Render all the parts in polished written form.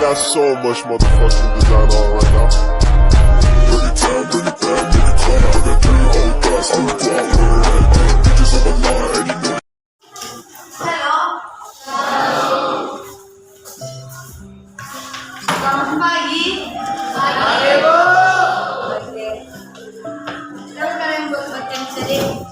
got so much motherfucking design on right now. Bring it down, bring it down, make it clap. I got 3 old guys on the block, bitches on my line, and you know. Halo. Selamat pagi. Pagi, Bu. Oke. Sekarang kalian buat bacaan sedih.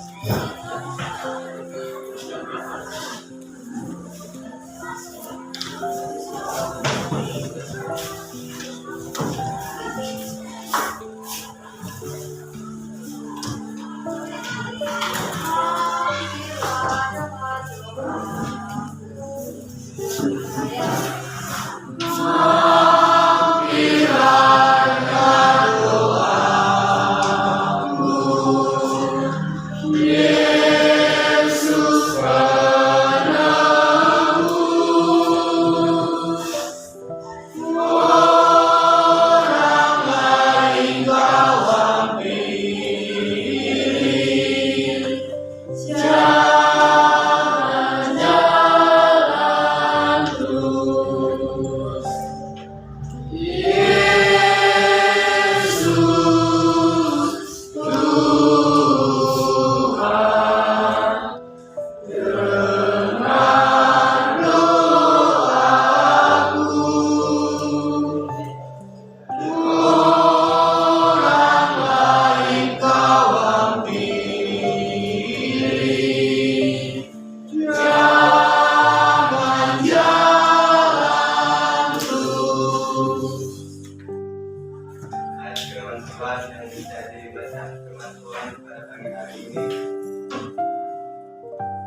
Firman yang menjadi bacaan firman Tuhan pada pagi hari ini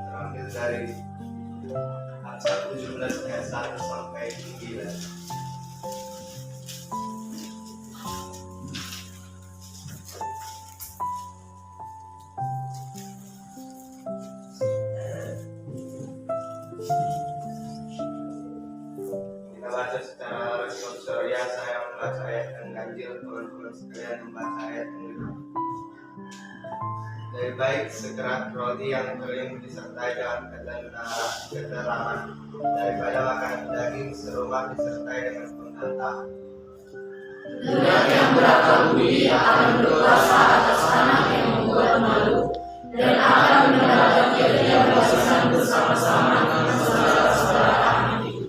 terambil dari Amsal 17 ayat 1 sampai 9. Kita baca secara responsorial. Saya membaca ayat yang ganjil, teman-teman sekalian membaca ayat yang genap. Lebih baik sekerat roti yang kering disertai dengan keterangan daripada makan daging serumah disertai dengan pemberontakan. Budak yang berakal budi akan berkuasa atas anak yang membuat malu, dan akan mendapat keadilan balasan bersama-sama dengan saudara-saudara anak itu.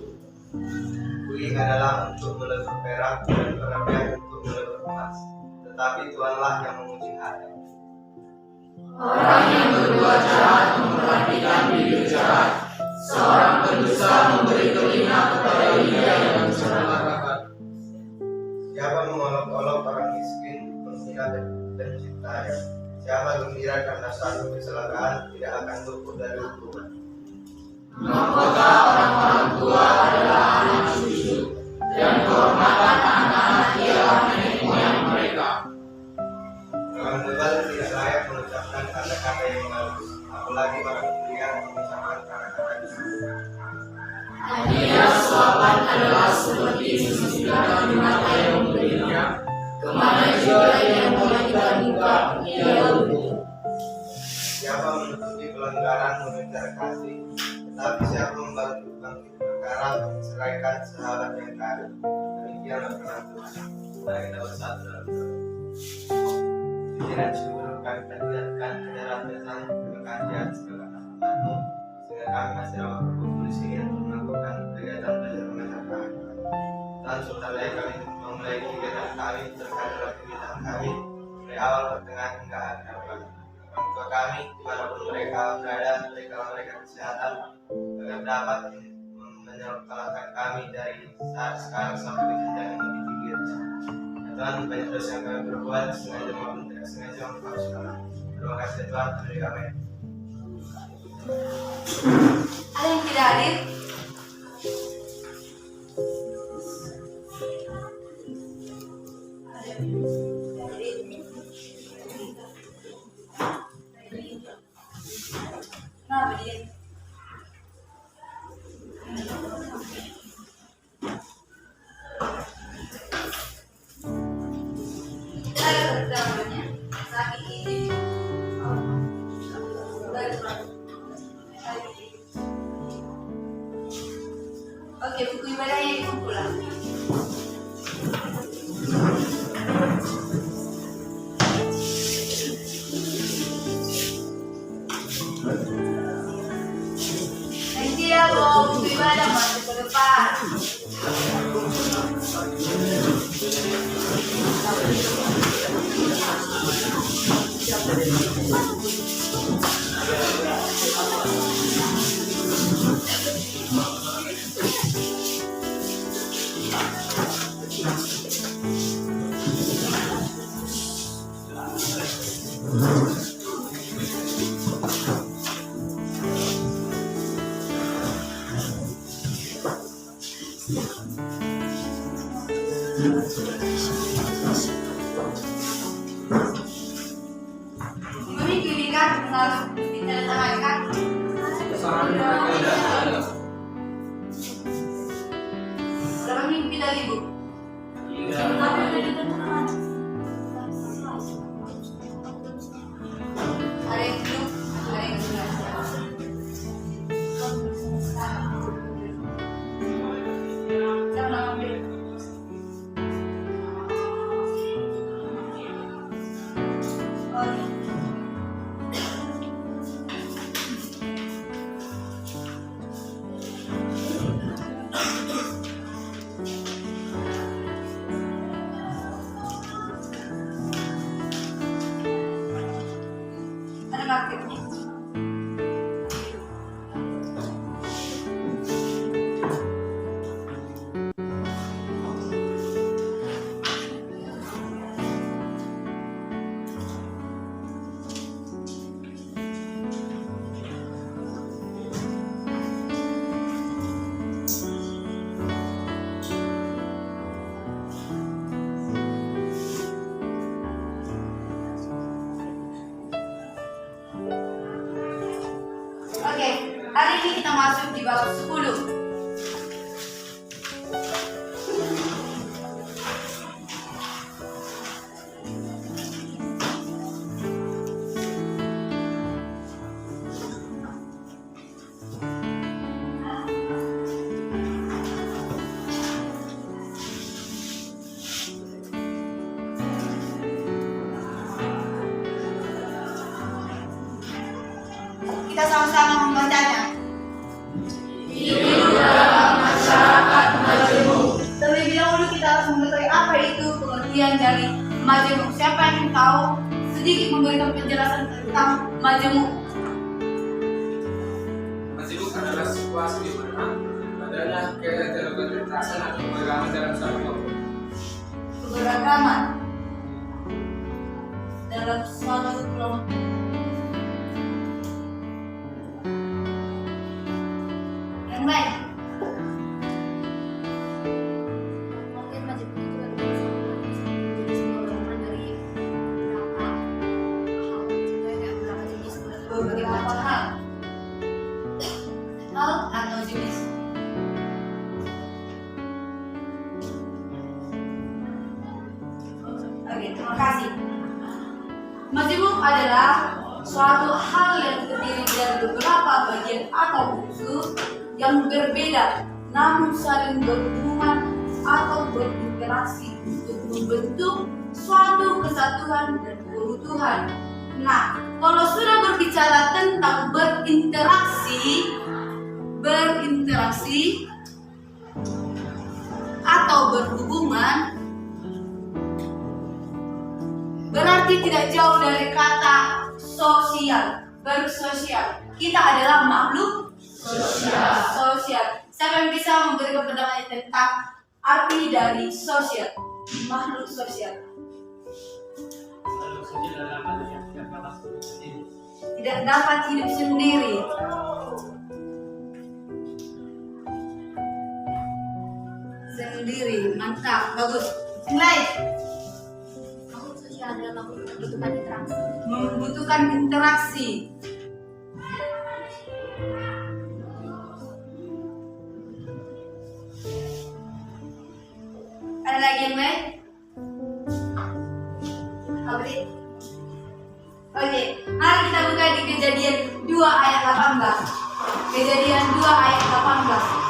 Kuing adalah untuk melebur perak dan perapian untuk melebur emas, tetapi Tuhanlah yang menguji hati. Orang yang berbuat jahat memperhatikan bibir jahat, seorang pendusta memberi telinga kepada lidah yang menceritakan. Siapa mengolok-olok orang miskin, menghina penciptanya. Siapa gembira karena satu kecelakaan, tidak akan luput dari hukuman. Mahkota orang-orang tua adalah anak cucu, dan kehormatan anak-anak ialah nenek moyang mereka. Orang bebal tidak layak mengucapkan kata-kata yang bagus, apalagi orang mulia mengucapkan kata-kata disana. Hadiah suapan adalah seperti musibah di mata yang memberinya, kemana juga yang melanggar muka, ia luput. Siapa menutupi pelanggaran mengejar kasih, tetapi siapa membantu bangkit perkara menceraikan sahabat yang karib. Demikianlah firman Tuhan. Mari kita bersatu dalam doa. Pikiran syukur kami panjatkan kehadiran berkasihan segala nama-Mu, sehingga kami masih dapat berkumpul di sini untuk melakukan kegiatan belajar mengajar kami. Dan saudara kami memulai kegiatan kami terkait aktivitas kami dari awal pertengahan hingga akhir kami. Orang tua kami dimanapun mereka berada, berikanlah mereka kesehatan agar dapat menyelamatkan kami dari saat sekarang sampai ke jenjang yang lebih tinggi. Tuhan, banyak dosa yang kami berbuat, sengaja maupun tidak sengaja engkau sekarang. Terima kasih Tuhan, beri kami. Ada yang tidak hadir? Nah, berdiri. Oke, buku ibadahnya dikumpulkan. bawa buku ibadah masuk ke depan. Ini dirikan harus ditanyakan. Berapa mimpi tadi, Bu? Ada yang hidup, ada yang sudah. Siapa ambil? Ada kartunya. Oke, hari ini kita masuk di bab 10. Kita sama-sama membacanya. Terlebih dahulu kita harus mengetahui apa itu pengertian dari majemuk. Siapa yang tahu sedikit memberikan penjelasan tentang majemuk? Majemuk adalah situasi di mana adanya keterbatasan atau keberagaman dalam satu kelompok. Keberagaman dalam suatu kelompok. Yang lain? Mungkin majemuk itu adalah sebuah golongan dari beberapa hal, juga ada beberapa jenis Beberapa hal. Hal atau jenis. Oke, terima kasih. Majemuk adalah suatu hal yang terdiri dari beberapa bagian atau unsur yang berbeda namun saling berhubungan atau berinteraksi untuk membentuk suatu kesatuan dan keutuhan. Nah, kalau sudah berbicara tentang berinteraksi atau berhubungan, berarti tidak jauh dari kata sosial. Bersosial. Kita adalah makhluk sosial. Siapa yang bisa memberikan pendapat tentang arti dari sosial? Makhluk sosial. Tidak dapat hidup sendiri. Sendiri, mantap, bagus. Yang lain? makhluk sosial adalah makhluk yang membutuhkan interaksi. Membutuhkan interaksi. Ada lagi yang lain? Apa sih? Oke, mari kita buka di Kejadian 2 ayat 18. Kejadian 2 ayat 18.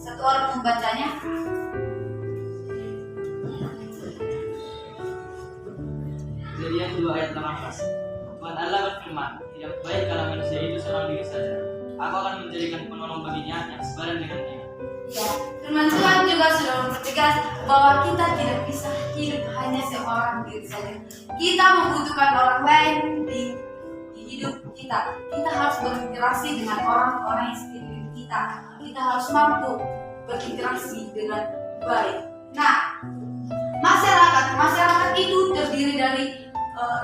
Satu orang membacanya. ayat 18. Tuhan Allah berfirman, tidak baik kalau manusia itu seorang diri saja. Aku akan menjadikan penolong baginya yang sebadan dengan dia. Ya, firman Tuhan juga sudah mempertegas bahwa kita tidak bisa hidup hanya seorang diri saja. Kita membutuhkan orang lain di hidup kita. Kita harus berinteraksi dengan orang-orang yang sekeliling kita. Kita harus mampu berinteraksi dengan baik. Nah, masyarakat itu terdiri dari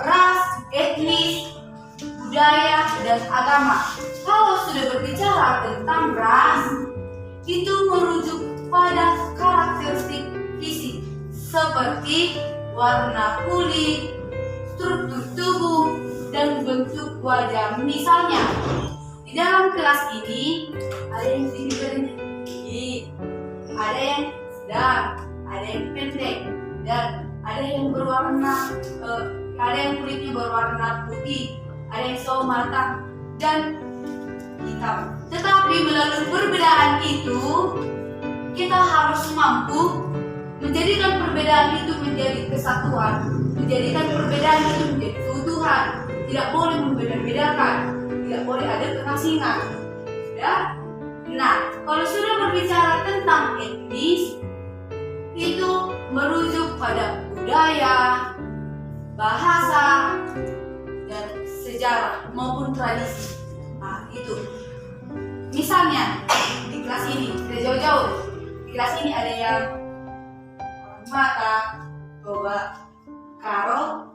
ras, etnis, budaya, dan agama. Kalau sudah berbicara tentang ras, itu merujuk pada karakteristik fisik seperti warna kulit, struktur tubuh, dan bentuk wajah. Misalnya, di dalam kelas ini ada yang tinggi, ada yang sedang, ada yang pendek, dan ada yang berwarna, ada yang kulitnya berwarna putih, ada yang sawo matang dan hitam. Tetapi melalui perbedaan itu, kita harus mampu menjadikan perbedaan itu menjadi kesatuan, menjadikan perbedaan itu menjadi keutuhan. Tidak boleh membeda-bedakan, tidak boleh ada pengasingan. Ya? Nah, kalau sudah berbicara tentang etnis, itu merujuk pada budaya, bahasa, dan sejarah maupun tradisi. Nah, itu. Misalnya di kelas ini, tidak jauh-jauh. Di kelas ini ada yang orang Batak, Toba, Karo,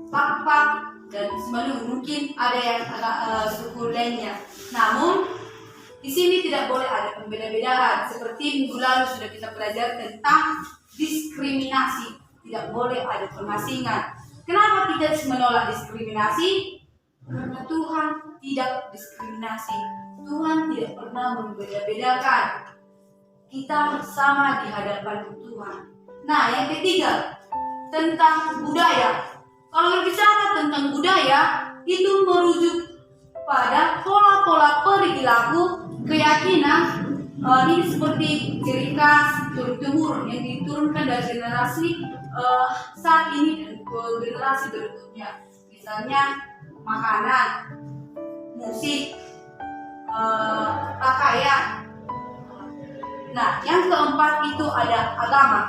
Pak, dan Semalu. Mungkin ada yang agak suku lainnya. Namun di sini tidak boleh ada pembeda-bedaan. Seperti minggu lalu sudah kita pelajari tentang diskriminasi. Tidak boleh ada pengasingan. Kenapa kita menolak diskriminasi? Karena Tuhan tidak diskriminasi. Tuhan tidak pernah membeda-bedakan. Kita sama di hadapan Tuhan. Nah, yang ketiga, tentang budaya. Kalau berbicara tentang budaya, itu merujuk pada pola-pola perilaku, keyakinan, ini seperti ciri khas turun-temurun yang diturunkan dari generasi saat ini dan ke generasi berikutnya. Misalnya makanan, musik, pakaian. Nah, yang keempat itu ada agama.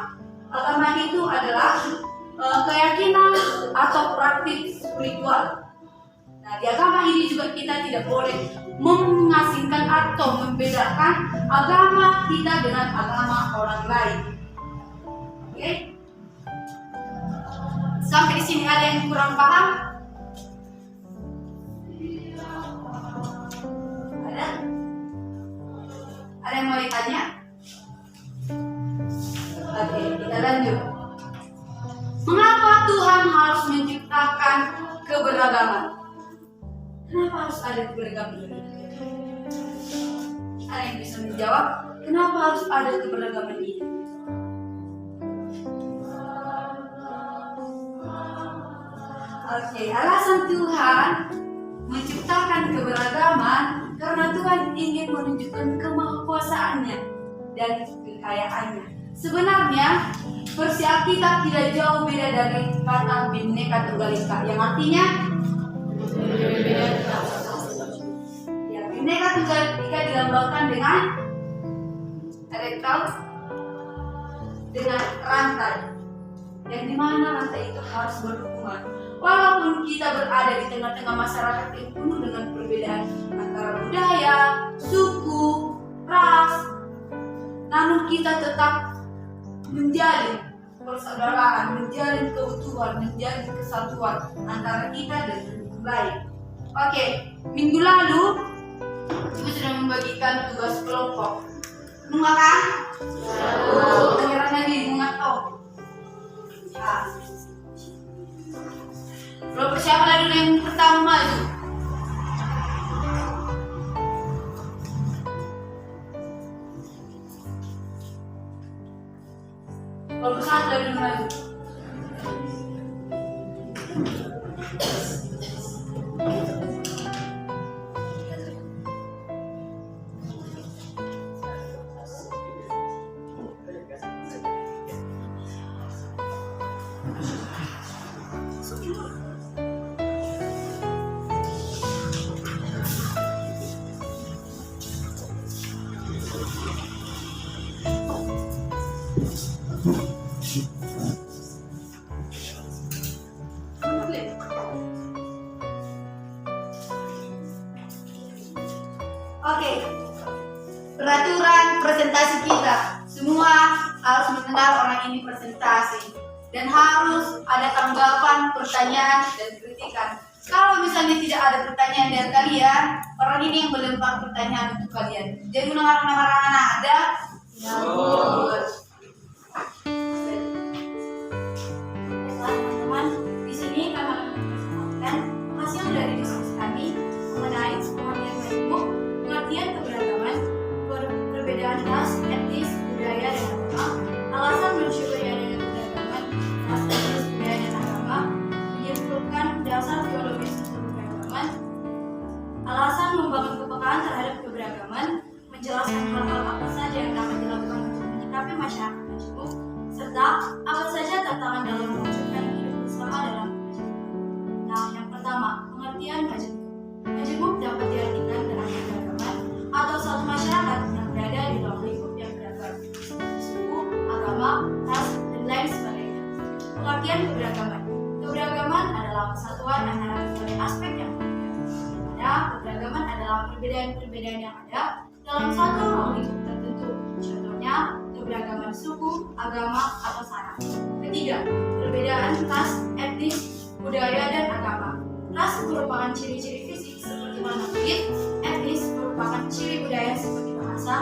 Agama itu adalah keyakinan atau praktik spiritual. Nah, di agama ini juga kita tidak boleh mengasingkan atau membedakan agama kita dengan agama orang lain. Oke? Sampai di sini ada yang kurang paham? Ada? Ada yang mau ditanya? Oke, kita lanjut. Mengapa Tuhan harus menciptakan keberagaman? Kenapa harus ada keberagaman? Ada yang bisa menjawab? Kenapa harus ada keberagaman ini? Oke, alasan Tuhan menciptakan keberagaman karena Tuhan ingin menunjukkan kemahakuasaannya dan kekayaannya. Sebenarnya versi Alkitab tidak jauh beda dari kata Bhinneka Tunggal Ika, yang artinya ya, Bhinneka Tunggal Ika dilambangkan dengan, ada yang tahu? Dengan rantai, yang dimana rantai itu harus berhubungan. Walaupun kita berada di tengah-tengah masyarakat yang penuh dengan perbedaan antara budaya, suku, ras, namun kita tetap menjalin persaudaraan, menjalin keutuhan, menjalin kesatuan antara kita dan yang lain. Oke, minggu lalu kita sudah membagikan tugas kelompok. Nunggak kan? Pengirannya di nunggak tau. Nah, belum persiapan dulu yang pertama maju. Kalau satu dari maju. mendengar orang ini presentasi. Dan harus ada tanggapan, pertanyaan, dan kritikan. Kalau misalnya tidak ada pertanyaan dari kalian, orang ini yang melempar pertanyaan untuk kalian. Jadi mendengar anak ada? Ya. Teman-teman, di sini kami akan mempresentasikan hasil dari diskusi kami mengenai pengertian majemuk, pengertian keberagaman, perbedaan ras, etnis, budaya, dan agama, alasan mensyukuri adanya keberagaman, ras, etnis, budaya, dan agama, menyimpulkan dasar teologis untuk keberagaman, alasan membangun kepekaan terhadap keberagaman, menjelaskan hal-hal apa saja yang dapat dilakukan untuk menyikapi masyarakat majemuk, serta apa saja tantangan dalam mewujudkan hidup bersama dalam majemuk. Nah, yang pertama, pengertian majemuk. Majemuk dapat diartikan dengan keberagaman atau suatu masyarakat yang berada di dalam lingkup yang beragam, suku, agama, ras, dan lain sebagainya. Pengertian keberagaman. Keberagaman adalah kesatuan antara berbagai aspek yang berbeda. Dimana keberagaman adalah perbedaan-perbedaan yang ada dalam satu ruang lingkup tertentu. Contohnya, keberagaman suku, agama, atau sara. Ketiga, perbedaan ras, etnis, budaya, dan agama. Ras merupakan ciri-ciri fisik seperti warna kulit, etnis merupakan ciri budaya seperti bahasa,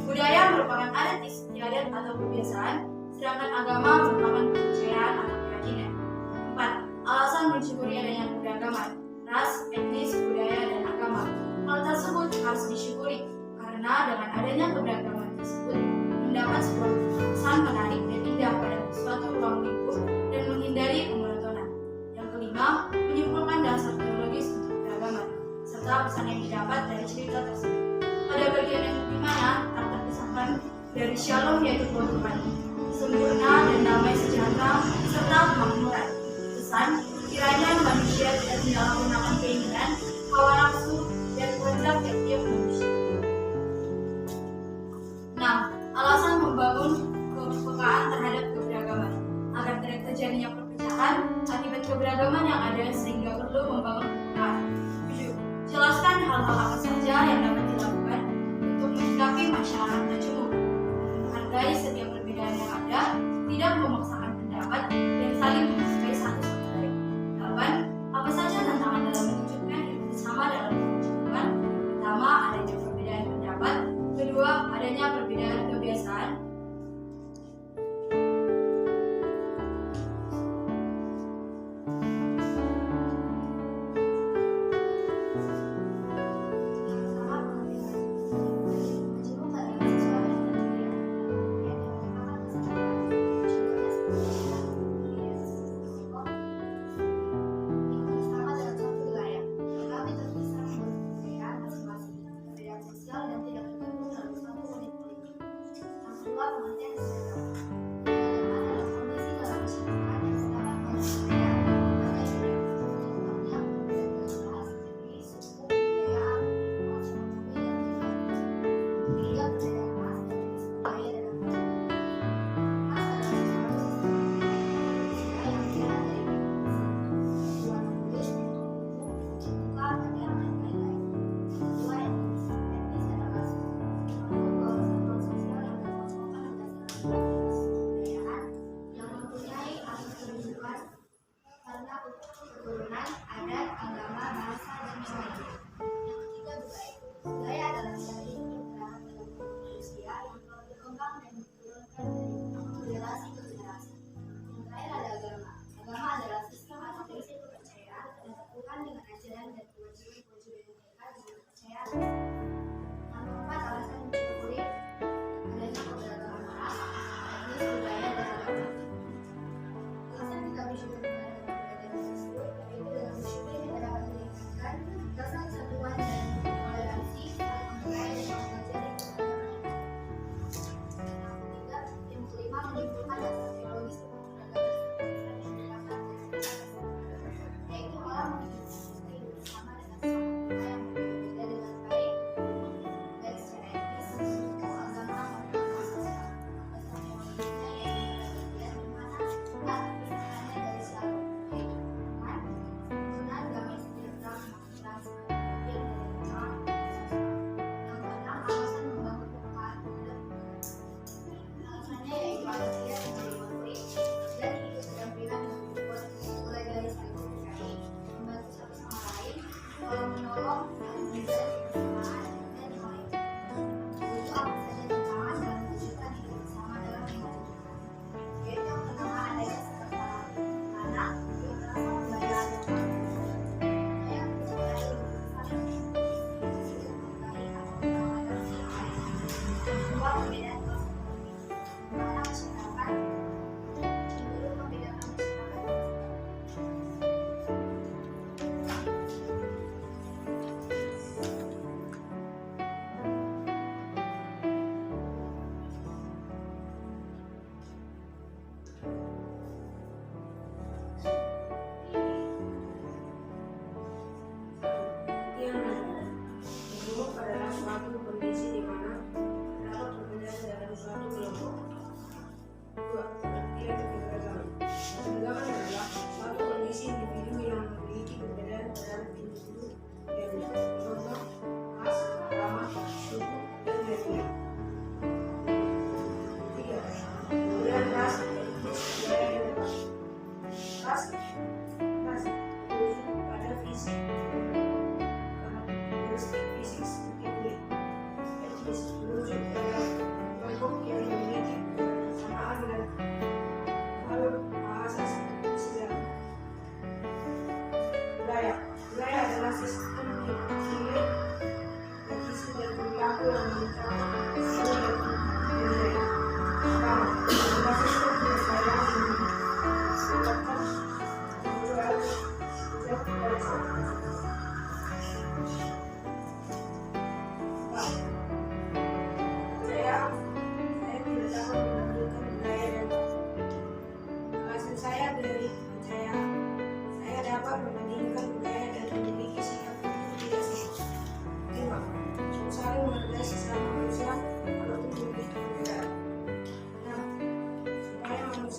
budaya merupakan adat istiadat atau kebiasaan, sedangkan agama merupakan kepercayaan atau keyakinan. 4. Alasan mensyukuri adanya keberagaman, ras, etnis, budaya, dan agama. Hal tersebut harus disyukuri karena dengan adanya keberagaman tersebut mendapat sebuah kesan menarik dan indah pada suatu ruang lingkup dan menghindari kemonotonan. Yang kelima, menyimpulkan dasar teologis untuk keberagaman serta pesan yang didapat dari cerita tersebut. Pada bagian yang dimana tak terpisahkan dari shalom yaitu kehidupan sempurna dan damai sejahtera serta kemakmuran. Pesan, kiranya manusia tidak menyalahgunakan keinginan, hawa nafsu, dan kehendak tiap-tiap manusia. 6. Alasan membangun kepekaan terhadap keberagaman agar tidak terjadinya perpecahan akibat keberagaman yang ada sehingga perlu membangun kepekaan. 7. Jelaskan hal-hal apa saja yang dapat dilakukan untuk menyikapi masyarakat majemuk, menghargai setiap perbedaan yang ada, tidak memaksakan pendapat, dan saling menghargai satu sama lain. 8. Apa saja tantangan dalam mewujudkan hidup bersama dalam kehidupan? Pertama, adanya perbedaan pendapat. Kedua, adanya perbedaan kebiasaan. Yang pertama, perbedaan majemuk adalah sesuatu yang terdiri dari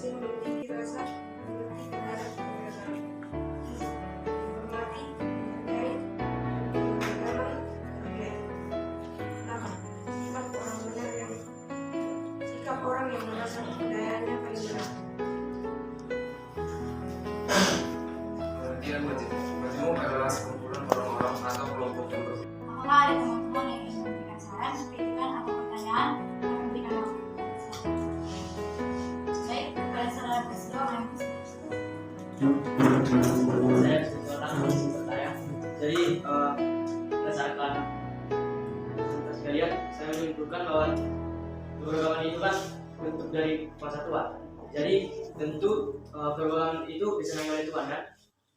masih memiliki rasa empati terhadap keberagaman. Hormati, menghargai, keberagaman berbeda. 8. Sikap orang yang merasa kebudayaannya paling benar. Pengertian majemuk adalah sekumpulan orang-orang atau kelompok yang berbeda. Apakah ada teman-teman yang ingin memberikan saran, kritikan, atau pertanyaan yang memberikan waktu? Baik, kepada saudara Priscilla, yang Saya seorang peserta ya. Jadi berdasarkan sekalian, saya menyimpulkan bahwa keberagaman itu kan bentuk dari kuasa Tuhan. Jadi tentu keberagaman itu disenangi oleh Tuhan kan.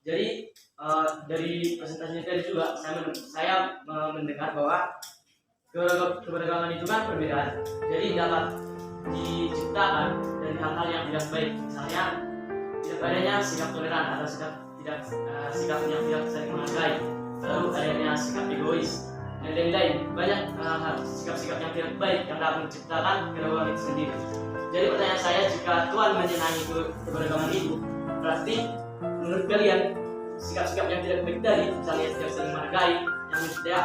Jadi dari presentasinya tadi juga saya mendengar bahwa keberagaman itu kan perbedaan. Jadi dapat diciptakan dari hal-hal yang tidak baik. Misalnya tidak adanya sikap toleran atau sikap yang tidak saling menghargai, lalu adanya sikap egois dan lain-lain. Banyak sikap-sikap yang tidak baik yang dapat menciptakan keberagaman itu sendiri. Jadi pertanyaan saya, jika Tuhan menyenangi keberagaman itu, berarti menurut kalian sikap-sikap yang tidak baik tadi, misalnya tidak saling menghargai,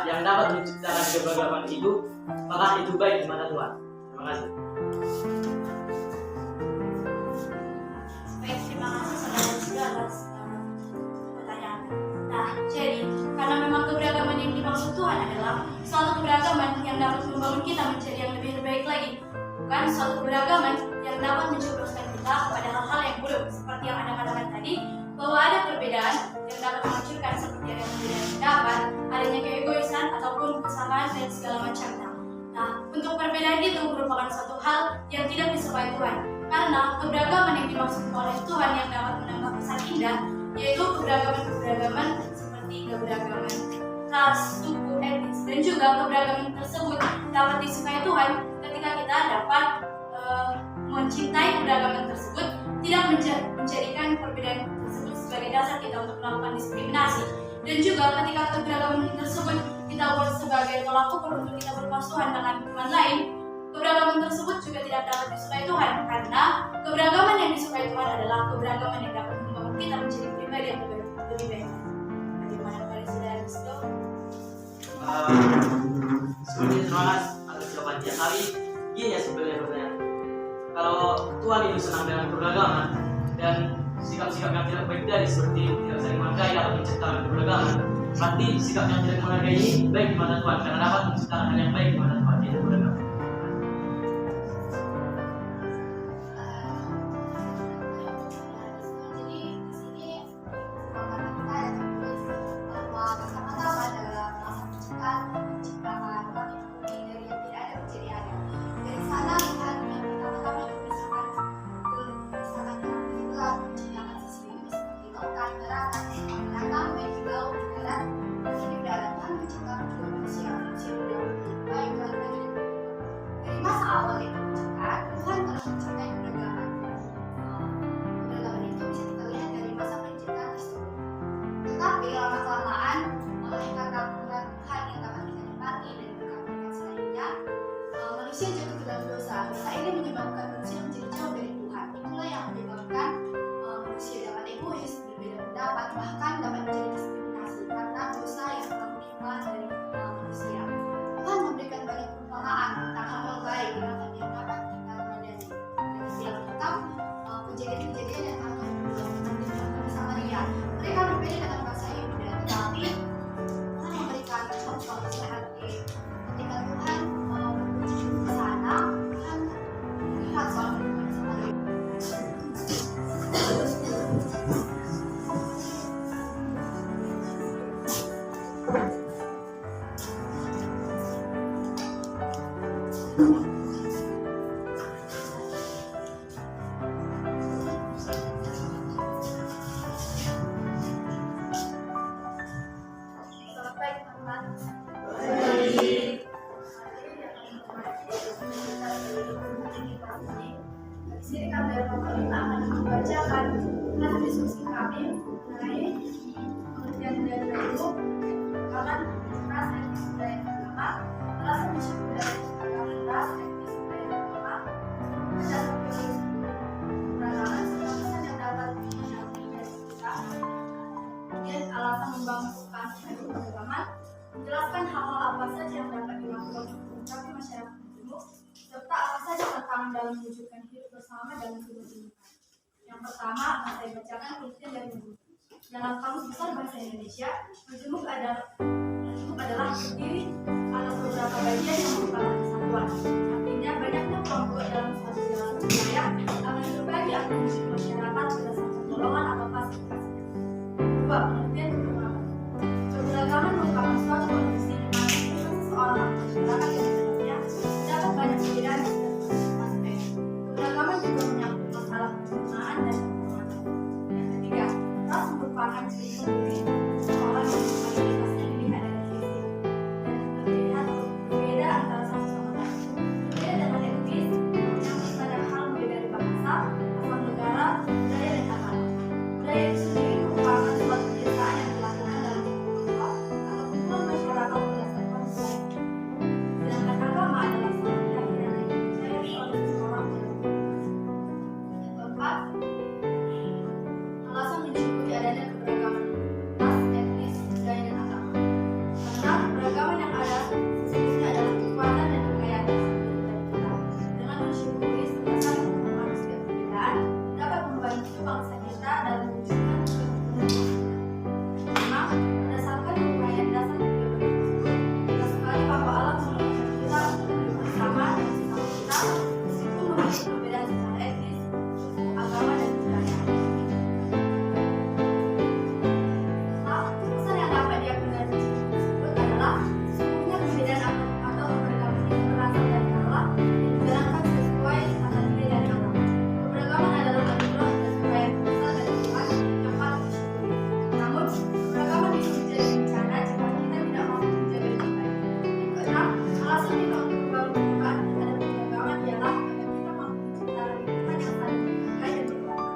yang dapat menciptakan keberagaman itu, apakah itu baik di mata Tuhan? Terima kasih. baik, terima kasih saudara juga atas pertanyaan. Nah, jadi karena memang keberagaman yang dimaksud Tuhan adalah suatu keberagaman yang dapat membangun kita menjadi yang lebih baik lagi, bukan suatu keberagaman yang dapat menjerumuskan kita kepada hal-hal yang buruk, seperti yang Anda katakan tadi, bahwa ada perbedaan yang dapat menghancurkan seperti ada perbedaan pendapat, adanya keegoisan ataupun kesamaan dan segala macamnya. Nah, untuk perbedaan itu merupakan suatu hal yang tidak disukai Tuhan, karena keberagaman yang dimaksud oleh Tuhan yang dapat menambah kesan indah, yaitu keberagaman seperti keberagaman ras, suku, etnis, dan juga keberagaman tersebut dapat disukai Tuhan ketika kita dapat mencintai keberagaman tersebut, tidak menjadikan perbedaan tersebut sebagai dasar kita untuk melakukan diskriminasi, dan juga ketika keberagaman tersebut kita buat sebagai tolak ukur untuk kita berpasuhan dengan teman lain, keberagaman tersebut juga tidak dapat disukai Tuhan, karena keberagaman yang disukai Tuhan adalah keberagaman yang dapat membangun kita menjadi pribadi yang lebih baik. Bagaimana kepada saudara Rizko? Seperti terima kasih atas jawabannya. Tapi gini ya sebenarnya pertanyaan. Kalau Tuhan itu senang dengan keberagaman dan sikap-sikap yang tidak baik dari seperti tidak saling menghargai dapat menciptakan keberagaman, berarti sikap yang tidak menghargai ini baik di mata Tuhan karena dapat menciptakan hal yang baik di mata Tuhan, itu keberagaman. Jadi di sini kata-kata yang tertulis bahwa bersama-sama dalam menciptakan kami dari yang tidak ada menjadi ada. Dari sana Tuhan yang pertama-tama memisahkan itulah menciptakan sesuatu seperti lautan, daratan, binatang, dan juga udara. Ini udara Tuhan menciptakan juga manusia yang baik dan dari masa awal itu menciptakan Tuhan telah menciptakan keberagaman. Keberagaman itu bisa kita lihat dari masa penciptaan tersebut. Tetapi lama-kelamaan oleh karena Tuhan yang dapat kita nikmati dan berkat-berkat selainnya, manusia jatuh ke dalam dosa. Dosa ini menyebabkan manusia menjadi jauh dari Tuhan. Itulah yang menyebabkan manusia dapat egois, berbeda pendapat, bahkan dapat menjadi diskriminasi karena dosa yang telah menimpa dari manusia. Tuhan memberikan banyak perumpamaan tentang hal-hal baik yang dapat kita pelajari. Dari setiap kitab, kejadian-kejadian yang kami di Samaria, mereka berbeda dengan bangsa Yehuda, tetapi Tuhan memberikan contoh seperti ketika Tuhan menuju ke sana, Tuhan melihat soal kehidupan Samaria. Selamat pagi teman-teman. Di sini kami dari pemerintah akan membacakan hasil diskusi kami mengenai pengertian budaya itu, rekaman ras etnis budaya agama, ras etnis budaya agama, ras etnis budaya agama, dasar teori keberagaman, apa saja yang dapat dilakukan untuk melengkapi masyarakat majemuk, serta apa saja tantangan dalam mewujudkan hidup bersama dalam kehidupan. Yang pertama akan saya bacakan penelitian dari buku. Dalam Kamus Besar Bahasa Indonesia, majemuk adalah terdiri atas beberapa bagian yang merupakan kesatuan. Artinya banyaknya kelompok dalam suatu wilayah akan berbagi atribusi masyarakat berdasarkan golongan atau klasifikasi. Dua, penelitian keberagaman. Keberagaman merupakan suatu kondisi di mana seseorang atau masyarakat yang dalamnya terdapat banyak perbedaan di setiap aspek. Keberagaman juga menyangkut masalah kebersamaan dan kehormatan. Yang ketiga, ras merupakan ciri sendiri seseorang yang mayoritasnya dilihat dari fisik dan terlihat berbeda antara satu sama lain. Berbeda dengan etnis, menyangkut banyak hal mulai dari bahasa, asal negara, budaya dan agama. Budaya itu sendiri merupakan suatu kebiasaan yang dilakukan dalam kelompok atau kumpulan masyarakat berdasarkan budaya. Sedangkan agama adalah suatu keyakinan yang dipercayai oleh seseorang. Yang keempat, alasan mensyukuri adanya keberagaman ras, etnis, budaya, dan agama. Karena keberagaman yang ada sesungguhnya adalah kekuatan dan kekayaan tersendiri dari kita. Dengan mensyukuri serta saling menghormati setiap perbedaan dapat membantu bangsa kita dalam mewujudkan keberagaman. Lima, berdasarkan uraian dasar biologi tersebut, jelas sekali bahwa alam menurunkan kita untuk hidup bersama dan sesama kita, meskipun memiliki perbedaan secara etnis, suku, agama, dan budaya. Pesan yang dapat diambil dari buku tersebut adalah sesungguhnya perbedaan atau keberagaman itu berasal dari Allah dan dijalankan sesuai tata nilai dari Allah. Keberagaman adalah anugerah dan kekayaan terbesar dari Tuhan yang patut disyukuri. Namun, keberagaman bisa menjadi bencana jika kita tidak mampu menjaga dengan baik. Yang keenam, alasan kita untuk membangun perubahan terhadap keberagaman ialah agar kita mampu menciptakan lingkungan yang saling menghargai dan berkembang.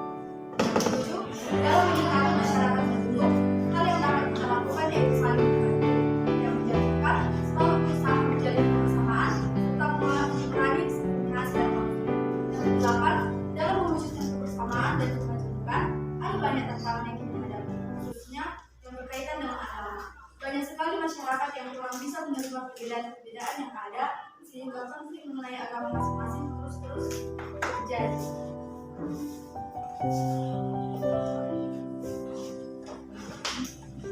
Yang ketujuh, dalam menyikapi masyarakat majemuk, hal yang dapat kita lakukan yaitu saling membantu, yang menjadikan selalu berusaha menjalin kebersamaan serta mengurangi diskriminasi dan konflik. Yang kedelapan, dalam mewujudkan kebersamaan dan kemajemukan, ada banyak tantangan yang kita hadapi, khususnya yang berkaitan dengan agama. Banyak sekali masyarakat yang kurang bisa menerima perbedaan-perbedaan yang ada, sehingga konflik mengenai agama masing-masing terus terjadi.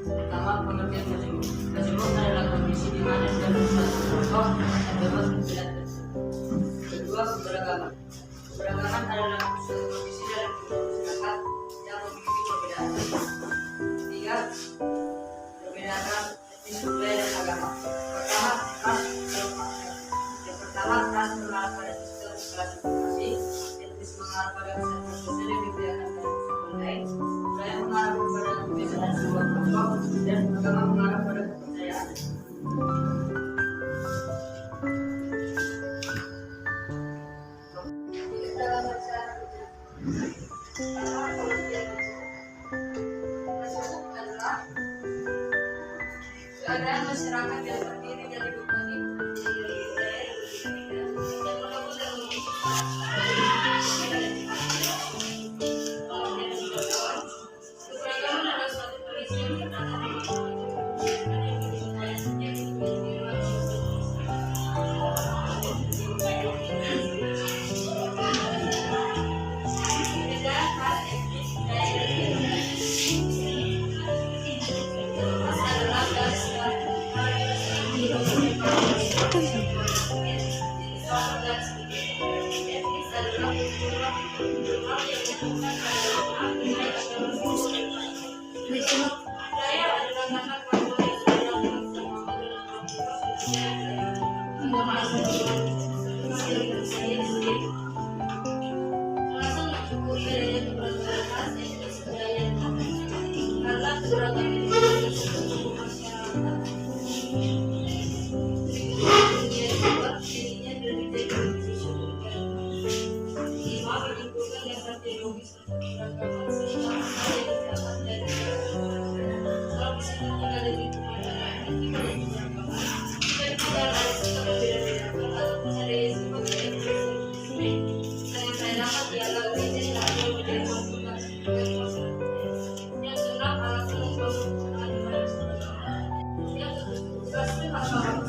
Pertama, pengertian majemuk. Majemuk adalah kondisi di mana terdapat suatu kelompok yang dapat berbeda tersebut. Kedua, keberagaman. Keberagaman adalah suatu kondisi dalam masyarakat yang memiliki perbedaan. Ketiga, perbedaan ras, etnis, budaya, dan agama. Pertama, ras dan faktor. Yang pertama, ras mengarah pada sistem klasifikasi, etnis mengarah pada kesatuan sosial yang dibedakan dari suku lain, budaya mengarah kepada kebiasaan sebuah kelompok, dan agama mengarah pada kepercayaan. Hidup dalam masyarakat majemuk adalah keadaan masyarakat yang terdiri dari berbagai budaya yang menggabung dan keberagaman adalah suatu kondisi yang berdasar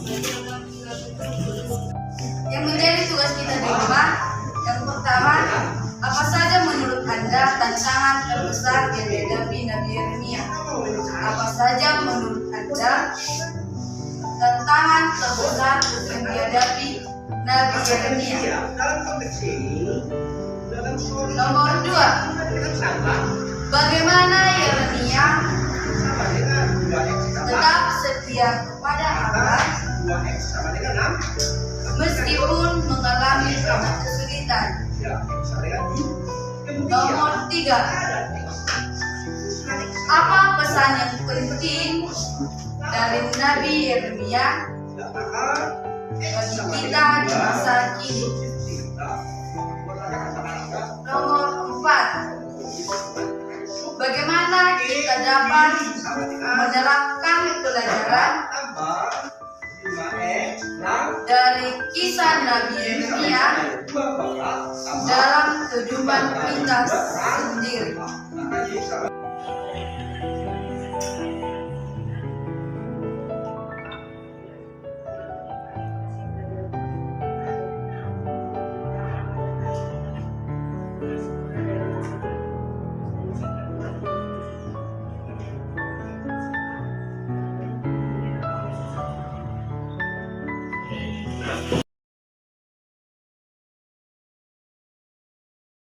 Yang adalah tantangan terbesar yang dihadapi Nabi Yeremia. Apa saja menurut Anda tantangan terbesar yang dihadapi Nabi Yeremia? Dalam konteks ini, dalam story Nomor 2, bagaimana Yeremia sama dengan 2x tambah tetap setia kepada Allah 2x sama dengan 6. meskipun mengalami banyak kesulitan? Ya, sama dengan Nomor 3, apa pesan yang penting dari Nabi Yeremia bagi kita di masa kini? Nomor 4, bagaimana kita dapat menerapkan pelajaran dari kisah Nabi Yeremia dalam kehidupan kita sendiri?